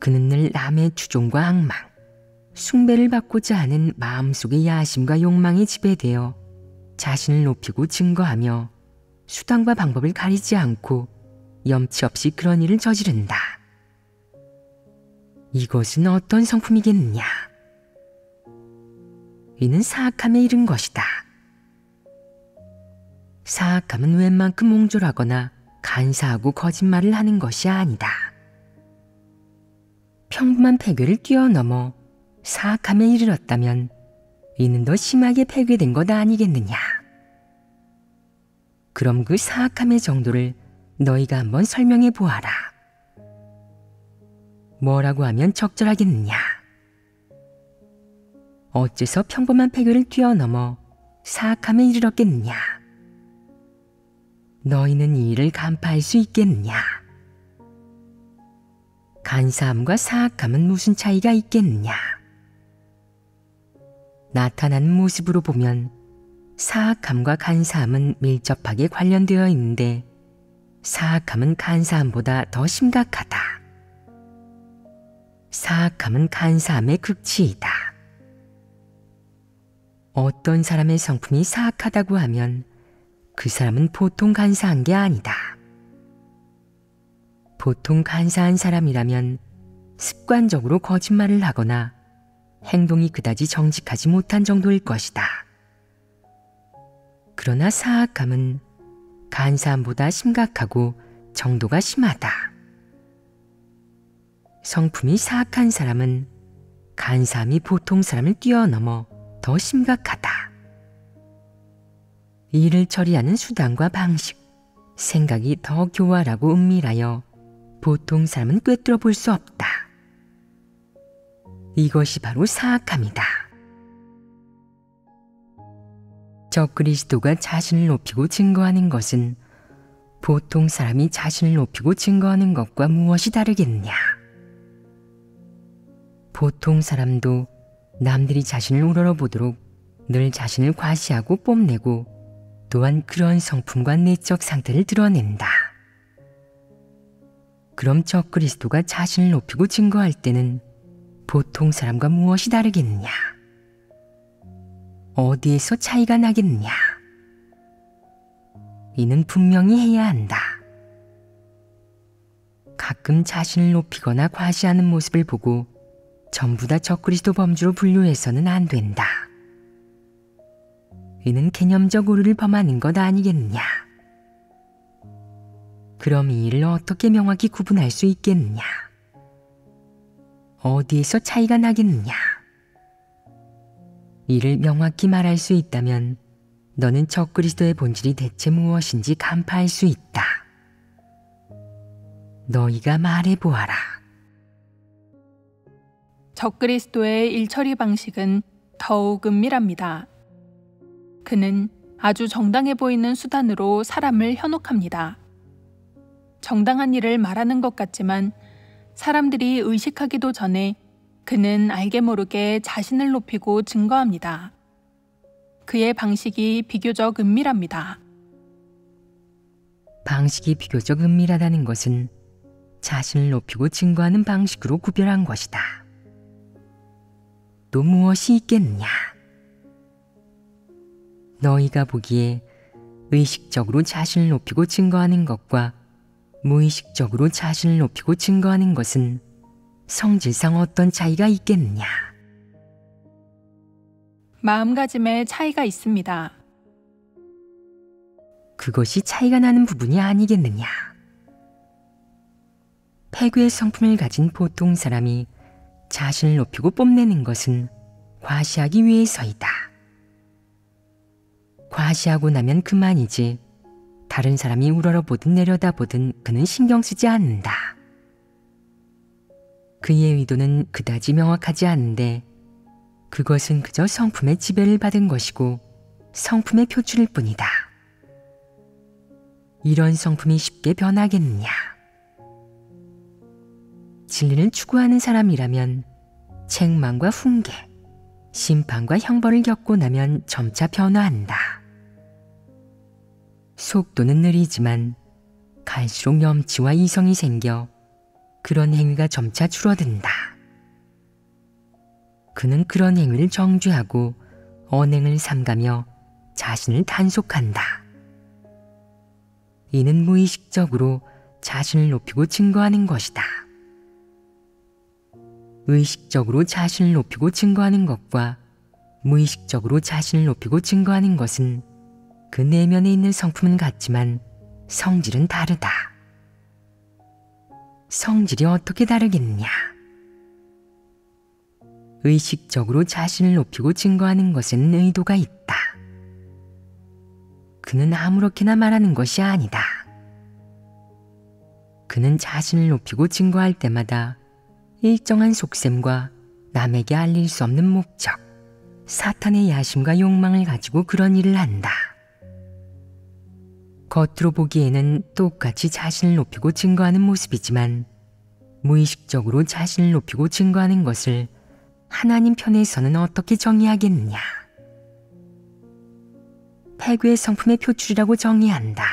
그는 늘 남의 추종과 악망, 숭배를 받고자 하는 마음속의 야심과 욕망에 지배되어 자신을 높이고 증거하며 수단과 방법을 가리지 않고 염치 없이 그런 일을 저지른다. 이것은 어떤 성품이겠느냐? 이는 사악함에 이른 것이다. 사악함은 웬만큼 옹졸하거나 간사하고 거짓말을 하는 것이 아니다. 평범한 폐괴를 뛰어넘어 사악함에 이르렀다면 이는 더 심하게 폐괴된 것 아니겠느냐? 그럼 그 사악함의 정도를 너희가 한번 설명해 보아라. 뭐라고 하면 적절하겠느냐? 어째서 평범한 폐괴를 뛰어넘어 사악함에 이르렀겠느냐? 너희는 이 일을 간파할 수 있겠느냐? 간사함과 사악함은 무슨 차이가 있겠느냐? 나타나는 모습으로 보면 사악함과 간사함은 밀접하게 관련되어 있는데 사악함은 간사함보다 더 심각하다. 사악함은 간사함의 극치이다. 어떤 사람의 성품이 사악하다고 하면 그 사람은 보통 간사한 게 아니다. 보통 간사한 사람이라면 습관적으로 거짓말을 하거나 행동이 그다지 정직하지 못한 정도일 것이다. 그러나 사악함은 간사함보다 심각하고 정도가 심하다. 성품이 사악한 사람은 간사함이 보통 사람을 뛰어넘어 더 심각하다. 일을 처리하는 수단과 방식, 생각이 더 교활하고 은밀하여 보통 사람은 꿰뚫어 볼 수 없다. 이것이 바로 사악함이다. 적그리스도가 자신을 높이고 증거하는 것은 보통 사람이 자신을 높이고 증거하는 것과 무엇이 다르겠느냐? 보통 사람도 남들이 자신을 우러러보도록 늘 자신을 과시하고 뽐내고 또한 그런 성품과 내적 상태를 드러낸다. 그럼 적그리스도가 자신을 높이고 증거할 때는 보통 사람과 무엇이 다르겠느냐? 어디에서 차이가 나겠느냐? 이는 분명히 해야 한다. 가끔 자신을 높이거나 과시하는 모습을 보고 전부 다 적그리스도 범주로 분류해서는 안 된다. 이는 개념적 오류를 범하는 것 아니겠느냐? 그럼 이 일을 어떻게 명확히 구분할 수 있겠느냐? 어디에서 차이가 나겠느냐? 이를 명확히 말할 수 있다면 너는 적그리스도의 본질이 대체 무엇인지 간파할 수 있다. 너희가 말해보아라. 적그리스도의 일처리 방식은 더욱 은밀합니다. 그는 아주 정당해 보이는 수단으로 사람을 현혹합니다. 정당한 일을 말하는 것 같지만 사람들이 의식하기도 전에 그는 알게 모르게 자신을 높이고 증거합니다. 그의 방식이 비교적 은밀합니다. 방식이 비교적 은밀하다는 것은 자신을 높이고 증거하는 방식으로 구별한 것이다. 또 무엇이 있겠느냐? 너희가 보기에 의식적으로 자신을 높이고 증거하는 것과 무의식적으로 자신을 높이고 증거하는 것은 성질상 어떤 차이가 있겠느냐? 마음가짐에 차이가 있습니다. 그것이 차이가 나는 부분이 아니겠느냐? 패괴의 성품을 가진 보통 사람이 자신을 높이고 뽐내는 것은 과시하기 위해서이다. 과시하고 나면 그만이지 다른 사람이 우러러보든 내려다보든 그는 신경 쓰지 않는다. 그의 의도는 그다지 명확하지 않은데 그것은 그저 성품의 지배를 받은 것이고 성품의 표출일 뿐이다. 이런 성품이 쉽게 변하겠느냐? 진리를 추구하는 사람이라면 책망과 훈계, 심판과 형벌을 겪고 나면 점차 변화한다. 속도는 느리지만 갈수록 염치와 이성이 생겨 그런 행위가 점차 줄어든다. 그는 그런 행위를 정죄하고 언행을 삼가며 자신을 단속한다. 이는 무의식적으로 자신을 높이고 증거하는 것이다. 의식적으로 자신을 높이고 증거하는 것과 무의식적으로 자신을 높이고 증거하는 것은 그 내면에 있는 성품은 같지만 성질은 다르다. 성질이 어떻게 다르겠느냐? 의식적으로 자신을 높이고 증거하는 것에는 의도가 있다. 그는 아무렇게나 말하는 것이 아니다. 그는 자신을 높이고 증거할 때마다 일정한 속셈과 남에게 알릴 수 없는 목적, 사탄의 야심과 욕망을 가지고 그런 일을 한다. 겉으로 보기에는 똑같이 자신을 높이고 증거하는 모습이지만 무의식적으로 자신을 높이고 증거하는 것을 하나님 편에서는 어떻게 정의하겠느냐? 패괴의 성품의 표출이라고 정의한다.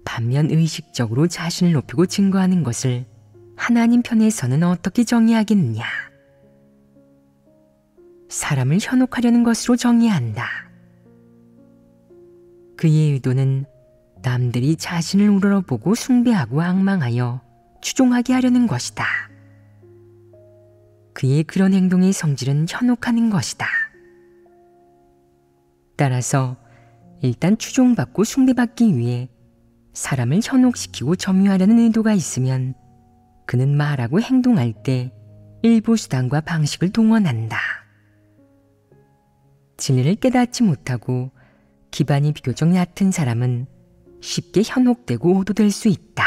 반면 의식적으로 자신을 높이고 증거하는 것을 하나님 편에서는 어떻게 정의하겠느냐? 사람을 현혹하려는 것으로 정의한다. 그의 의도는 남들이 자신을 우러러보고 숭배하고 앙망하여 추종하게 하려는 것이다. 그의 그런 행동의 성질은 현혹하는 것이다. 따라서 일단 추종받고 숭배받기 위해 사람을 현혹시키고 점유하려는 의도가 있으면 그는 말하고 행동할 때 일부 수단과 방식을 동원한다. 진리를 깨닫지 못하고 기반이 비교적 얕은 사람은 쉽게 현혹되고 오도될 수 있다.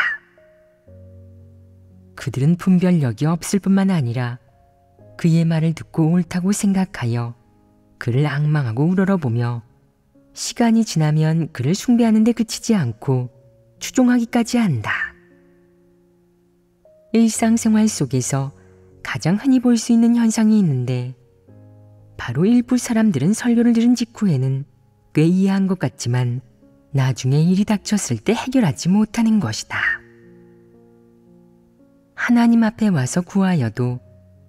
그들은 분별력이 없을 뿐만 아니라 그의 말을 듣고 옳다고 생각하여 그를 앙망하고 우러러보며 시간이 지나면 그를 숭배하는 데 그치지 않고 추종하기까지 한다. 일상생활 속에서 가장 흔히 볼 수 있는 현상이 있는데 바로 일부 사람들은 설교를 들은 직후에는 꽤 이해한 것 같지만 나중에 일이 닥쳤을 때 해결하지 못하는 것이다. 하나님 앞에 와서 구하여도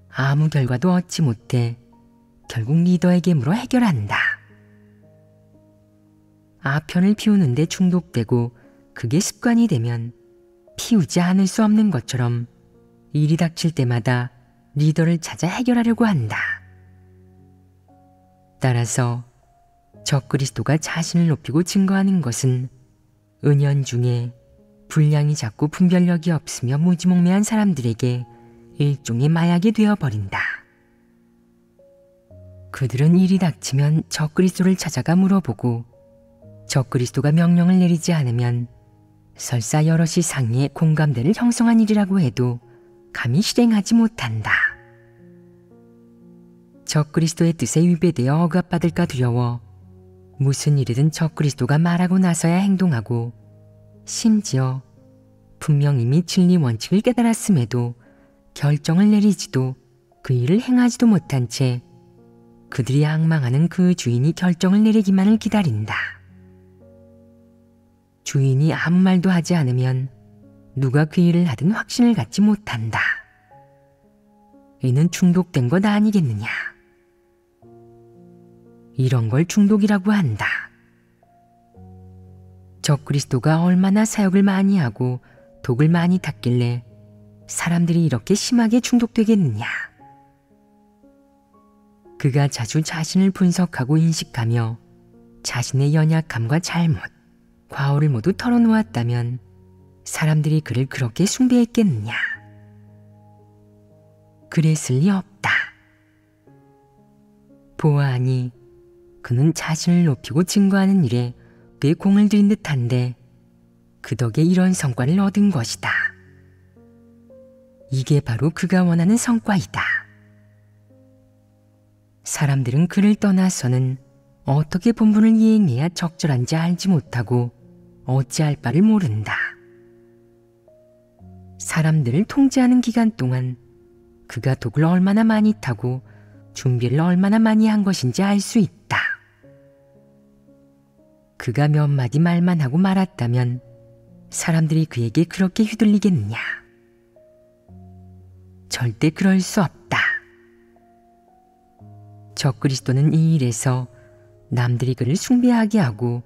아무 결과도 얻지 못해 결국 리더에게 물어 해결한다. 아편을 피우는데 중독되고 그게 습관이 되면 피우지 않을 수 없는 것처럼 일이 닥칠 때마다 리더를 찾아 해결하려고 한다. 따라서 적그리스도가 자신을 높이고 증거하는 것은 은연중에 분량이 작고 분별력이 없으며 무지몽매한 사람들에게 일종의 마약이 되어버린다. 그들은 일이 닥치면 적그리스도를 찾아가 물어보고 적그리스도가 명령을 내리지 않으면 설사 여럿이 상의해 공감대를 형성한 일이라고 해도 감히 실행하지 못한다. 적그리스도의 뜻에 위배되어 억압받을까 두려워 무슨 일이든 적그리스도가 말하고 나서야 행동하고 심지어 분명 이미 진리 원칙을 깨달았음에도 결정을 내리지도 그 일을 행하지도 못한 채 그들이 앙망하는 그 주인이 결정을 내리기만을 기다린다. 주인이 아무 말도 하지 않으면 누가 그 일을 하든 확신을 갖지 못한다. 이는 중독된 것 아니겠느냐? 이런 걸 중독이라고 한다. 적그리스도가 얼마나 사역을 많이 하고 독을 많이 탔길래 사람들이 이렇게 심하게 중독되겠느냐? 그가 자주 자신을 분석하고 인식하며 자신의 연약함과 잘못, 과오를 모두 털어놓았다면 사람들이 그를 그렇게 숭배했겠느냐? 그랬을 리 없다. 보아하니 그는 자신을 높이고 증거하는 일에 꽤 공을 들인 듯한데 그 덕에 이런 성과를 얻은 것이다. 이게 바로 그가 원하는 성과이다. 사람들은 그를 떠나서는 어떻게 본분을 이행해야 적절한지 알지 못하고 어찌할 바를 모른다. 사람들을 통제하는 기간 동안 그가 독을 얼마나 많이 타고 준비를 얼마나 많이 한 것인지 알 수 있다. 그가 몇 마디 말만 하고 말았다면 사람들이 그에게 그렇게 휘둘리겠느냐? 절대 그럴 수 없다. 적그리스도는 이 일에서 남들이 그를 숭배하게 하고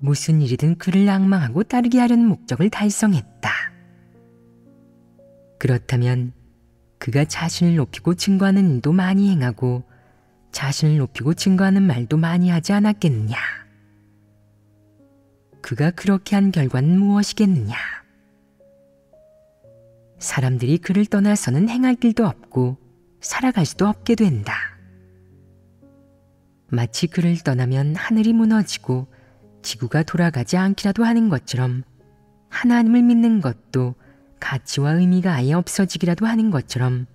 무슨 일이든 그를 앙망하고 따르게 하려는 목적을 달성했다. 그렇다면 그가 자신을 높이고 증거하는 일도 많이 행하고 자신을 높이고 증거하는 말도 많이 하지 않았겠느냐? 그가 그렇게 한 결과는 무엇이겠느냐? 사람들이 그를 떠나서는 행할 길도 없고 살아갈 수도 없게 된다. 마치 그를 떠나면 하늘이 무너지고 지구가 돌아가지 않기라도 하는 것처럼 하나님을 믿는 것도 가치와 의미가 아예 없어지기라도 하는 것처럼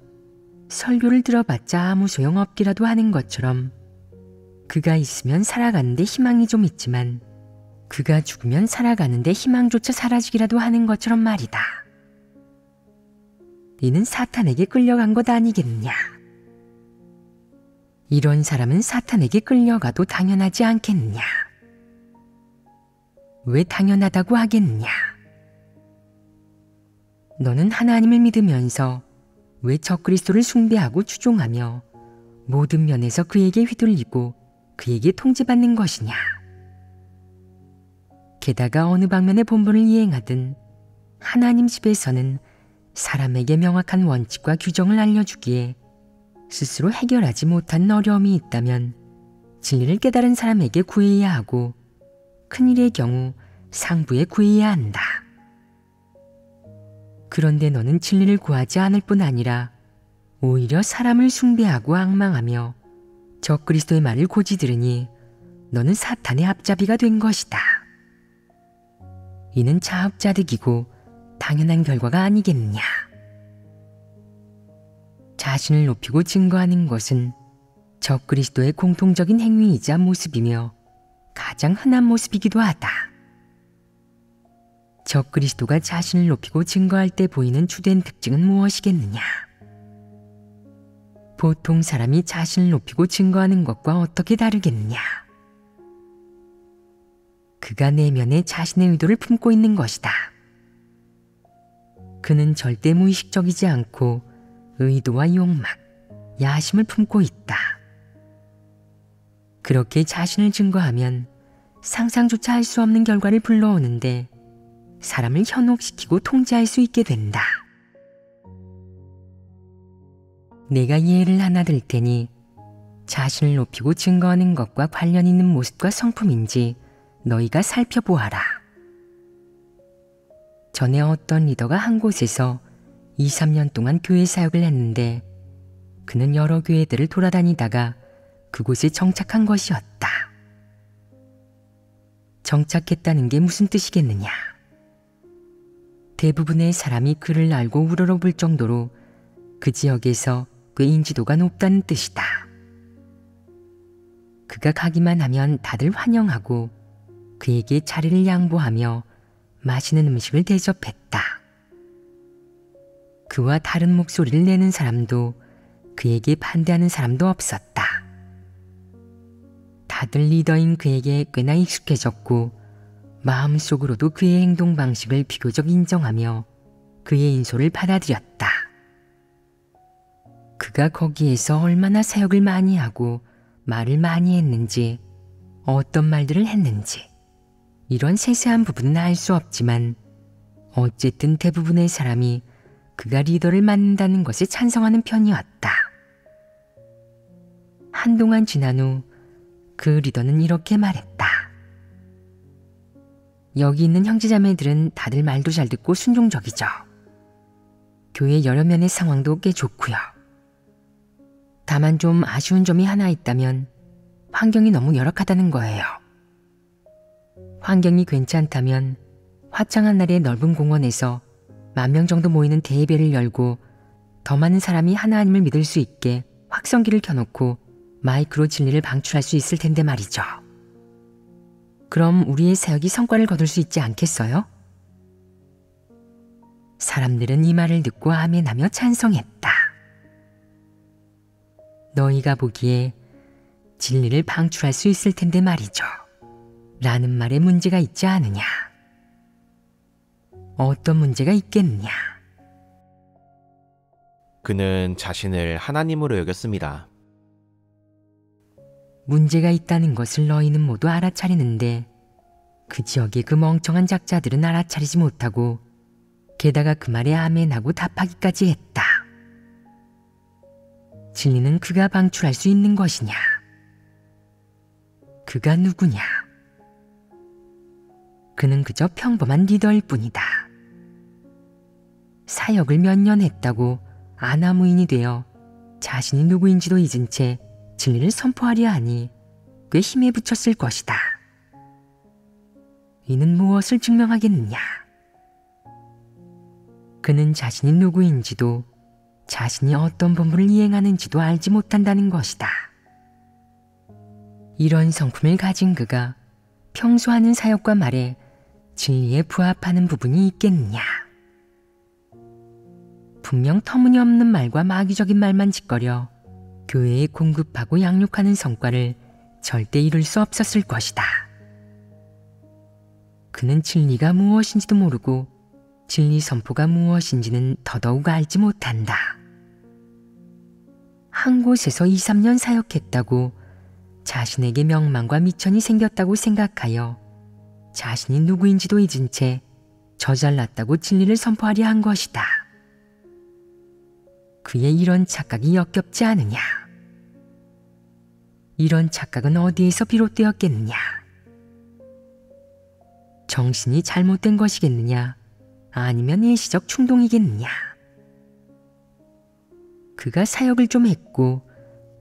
설교를 들어봤자 아무 소용없기라도 하는 것처럼 그가 있으면 살아가는데 희망이 좀 있지만 그가 죽으면 살아가는데 희망조차 사라지기라도 하는 것처럼 말이다. 이는 사탄에게 끌려간 것 아니겠느냐. 이런 사람은 사탄에게 끌려가도 당연하지 않겠느냐. 왜 당연하다고 하겠느냐. 너는 하나님을 믿으면서 왜 적그리스도를 숭배하고 추종하며 모든 면에서 그에게 휘둘리고 그에게 통제받는 것이냐. 게다가 어느 방면의 본분을 이행하든 하나님 집에서는 사람에게 명확한 원칙과 규정을 알려주기에 스스로 해결하지 못한 어려움이 있다면 진리를 깨달은 사람에게 구해야 하고 큰일의 경우 상부에 구해야 한다. 그런데 너는 진리를 구하지 않을 뿐 아니라 오히려 사람을 숭배하고 앙망하며 적그리스도의 말을 고지 들으니 너는 사탄의 앞잡이가 된 것이다. 이는 자업자득이고 당연한 결과가 아니겠느냐. 자신을 높이고 증거하는 것은 적그리스도의 공통적인 행위이자 모습이며 가장 흔한 모습이기도 하다. 적그리스도가 자신을 높이고 증거할 때 보이는 주된 특징은 무엇이겠느냐? 보통 사람이 자신을 높이고 증거하는 것과 어떻게 다르겠느냐? 그가 내면에 자신의 의도를 품고 있는 것이다. 그는 절대 무의식적이지 않고 의도와 욕망, 야심을 품고 있다. 그렇게 자신을 증거하면 상상조차 할 수 없는 결과를 불러오는데 사람을 현혹시키고 통제할 수 있게 된다. 내가 예를 하나 들 테니 자신을 높이고 증거하는 것과 관련 있는 모습과 성품인지 너희가 살펴보아라. 전에 어떤 리더가 한 곳에서 2, 3년 동안 교회 사역을 했는데 그는 여러 교회들을 돌아다니다가 그곳에 정착한 것이었다. 정착했다는 게 무슨 뜻이겠느냐? 대부분의 사람이 그를 알고 우러러볼 정도로 그 지역에서 꽤 인지도가 높다는 뜻이다. 그가 가기만 하면 다들 환영하고 그에게 자리를 양보하며 맛있는 음식을 대접했다. 그와 다른 목소리를 내는 사람도 그에게 반대하는 사람도 없었다. 다들 리더인 그에게 꽤나 익숙해졌고 마음속으로도 그의 행동 방식을 비교적 인정하며 그의 인솔을 받아들였다. 그가 거기에서 얼마나 사역을 많이 하고 말을 많이 했는지, 어떤 말들을 했는지 이런 세세한 부분은 알 수 없지만 어쨌든 대부분의 사람이 그가 리더를 맡는다는 것에 찬성하는 편이었다. 한동안 지난 후 그 리더는 이렇게 말했다. 여기 있는 형제자매들은 다들 말도 잘 듣고 순종적이죠. 교회 여러 면의 상황도 꽤 좋고요. 다만 좀 아쉬운 점이 하나 있다면 환경이 너무 열악하다는 거예요. 환경이 괜찮다면 화창한 날의 넓은 공원에서 10,000명 정도 모이는 대예배를 열고 더 많은 사람이 하나님을 믿을 수 있게 확성기를 켜놓고 마이크로 진리를 방출할 수 있을 텐데 말이죠. 그럼 우리의 사역이 성과를 거둘 수 있지 않겠어요? 사람들은 이 말을 듣고 아멘하며 찬성했다. 너희가 보기에 진리를 방출할 수 있을 텐데 말이죠. 라는 말에 문제가 있지 않으냐? 어떤 문제가 있겠느냐? 그는 자신을 하나님으로 여겼습니다. 문제가 있다는 것을 너희는 모두 알아차리는데 그 지역의 그 멍청한 작자들은 알아차리지 못하고 게다가 그 말에 아멘하고 답하기까지 했다. 진리는 그가 방출할 수 있는 것이냐? 그가 누구냐? 그는 그저 평범한 리더일 뿐이다. 사역을 몇 년 했다고 아나무인이 되어 자신이 누구인지도 잊은 채 진리를 선포하려 하니 꽤 힘에 부쳤을 것이다. 이는 무엇을 증명하겠느냐? 그는 자신이 누구인지도 자신이 어떤 본분을 이행하는지도 알지 못한다는 것이다. 이런 성품을 가진 그가 평소 하는 사역과 말에 진리에 부합하는 부분이 있겠느냐. 분명 터무니없는 말과 마귀적인 말만 짓거려 교회에 공급하고 양육하는 성과를 절대 이룰 수 없었을 것이다. 그는 진리가 무엇인지도 모르고 진리 선포가 무엇인지는 더더욱 알지 못한다. 한 곳에서 2, 3년 사역했다고 자신에게 명망과 미천이 생겼다고 생각하여 자신이 누구인지도 잊은 채 저 잘났다고 진리를 선포하려 한 것이다. 그의 이런 착각이 역겹지 않으냐? 이런 착각은 어디에서 비롯되었겠느냐? 정신이 잘못된 것이겠느냐? 아니면 일시적 충동이겠느냐? 그가 사역을 좀 했고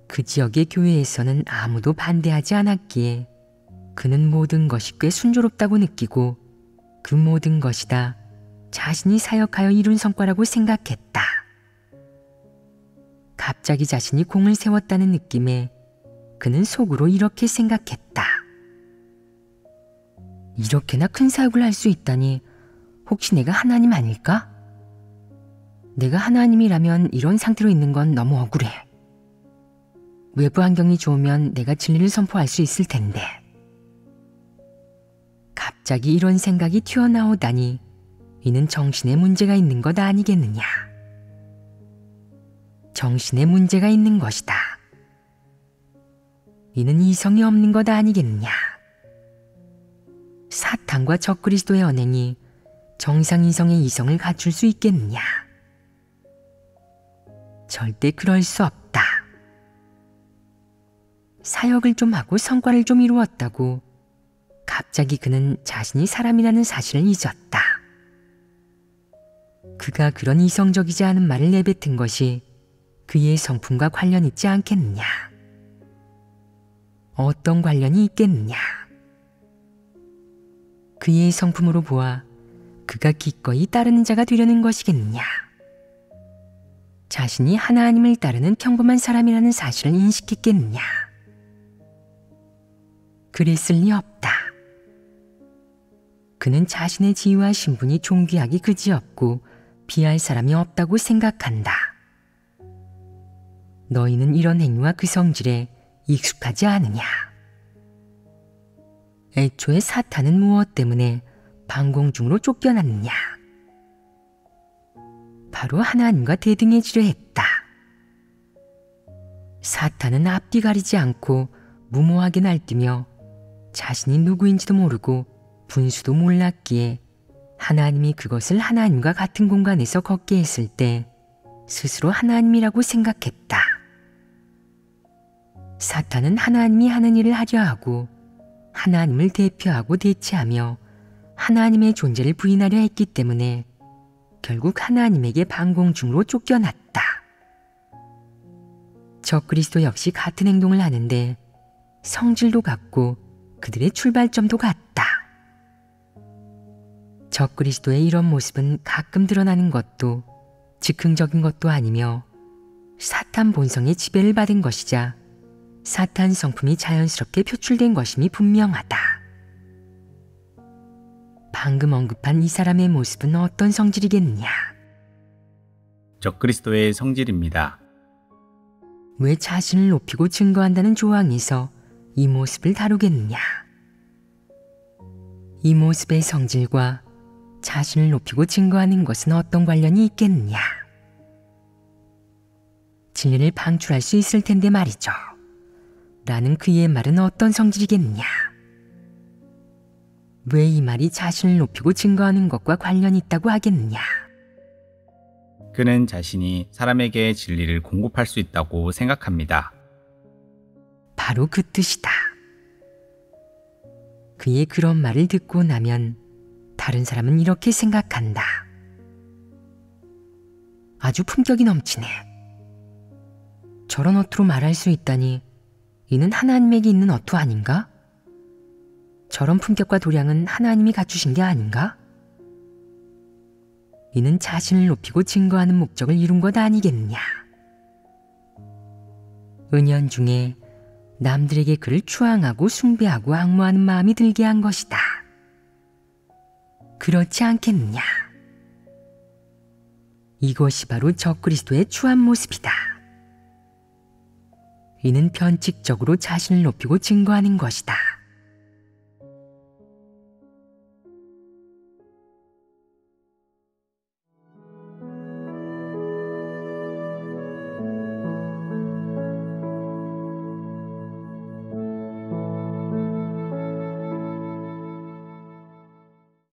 그 지역의 교회에서는 아무도 반대하지 않았기에 그는 모든 것이 꽤 순조롭다고 느끼고 그 모든 것이 다 자신이 사역하여 이룬 성과라고 생각했다. 갑자기 자신이 공을 세웠다는 느낌에 그는 속으로 이렇게 생각했다. 이렇게나 큰 사역을 할 수 있다니 혹시 내가 하나님 아닐까? 내가 하나님이라면 이런 상태로 있는 건 너무 억울해. 외부 환경이 좋으면 내가 진리를 선포할 수 있을 텐데. 갑자기 이런 생각이 튀어나오다니 이는 정신에 문제가 있는 것 아니겠느냐. 정신에 문제가 있는 것이다. 이는 이성이 없는 것 아니겠느냐. 사탄과 적그리스도의 언행이 정상 이성의 이성을 갖출 수 있겠느냐. 절대 그럴 수 없다. 사역을 좀 하고 성과를 좀 이루었다고 갑자기 그는 자신이 사람이라는 사실을 잊었다. 그가 그런 이성적이지 않은 말을 내뱉은 것이 그의 성품과 관련 있지 않겠느냐. 어떤 관련이 있겠느냐. 그의 성품으로 보아 그가 기꺼이 따르는 자가 되려는 것이겠느냐. 자신이 하나님을 따르는 평범한 사람이라는 사실을 인식했겠느냐. 그랬을 리 없다. 그는 자신의 지위와 신분이 존귀하기 그지없고 비할 사람이 없다고 생각한다. 너희는 이런 행위와 그 성질에 익숙하지 않으냐. 애초에 사탄은 무엇 때문에 방공중으로 쫓겨났느냐. 바로 하나님과 대등해지려 했다. 사탄은 앞뒤 가리지 않고 무모하게 날뛰며 자신이 누구인지도 모르고 분수도 몰랐기에 하나님이 그것을 하나님과 같은 공간에서 걷게 했을 때 스스로 하나님이라고 생각했다. 사탄은 하나님이 하는 일을 하려 하고 하나님을 대표하고 대체하며 하나님의 존재를 부인하려 했기 때문에 결국 하나님에게 방공중으로 쫓겨났다. 적그리스도 역시 같은 행동을 하는데 성질도 같고 그들의 출발점도 같다. 적그리스도의 이런 모습은 가끔 드러나는 것도 즉흥적인 것도 아니며 사탄 본성의 지배를 받은 것이자 사탄 성품이 자연스럽게 표출된 것임이 분명하다. 방금 언급한 이 사람의 모습은 어떤 성질이겠느냐? 적그리스도의 성질입니다. 왜 자신을 높이고 증거한다는 조항에서 이 모습을 다루겠느냐? 이 모습의 성질과 자신을 높이고 증거하는 것은 어떤 관련이 있겠느냐? 진리를 방출할 수 있을 텐데 말이죠. 라는 그의 말은 어떤 성질이겠느냐? 왜 이 말이 자신을 높이고 증거하는 것과 관련이 있다고 하겠느냐? 그는 자신이 사람에게 진리를 공급할 수 있다고 생각합니다. 바로 그 뜻이다. 그의 그런 말을 듣고 나면 다른 사람은 이렇게 생각한다. 아주 품격이 넘치네. 저런 어투로 말할 수 있다니 이는 하나님에게 있는 어투 아닌가? 저런 품격과 도량은 하나님이 갖추신 게 아닌가? 이는 자신을 높이고 증거하는 목적을 이룬 것 아니겠느냐. 은연중에 남들에게 그를 추앙하고 숭배하고 앙모하는 마음이 들게 한 것이다. 그렇지 않겠느냐. 이것이 바로 적그리스도의 추한 모습이다. 이는 변칙적으로 자신을 높이고 증거하는 것이다.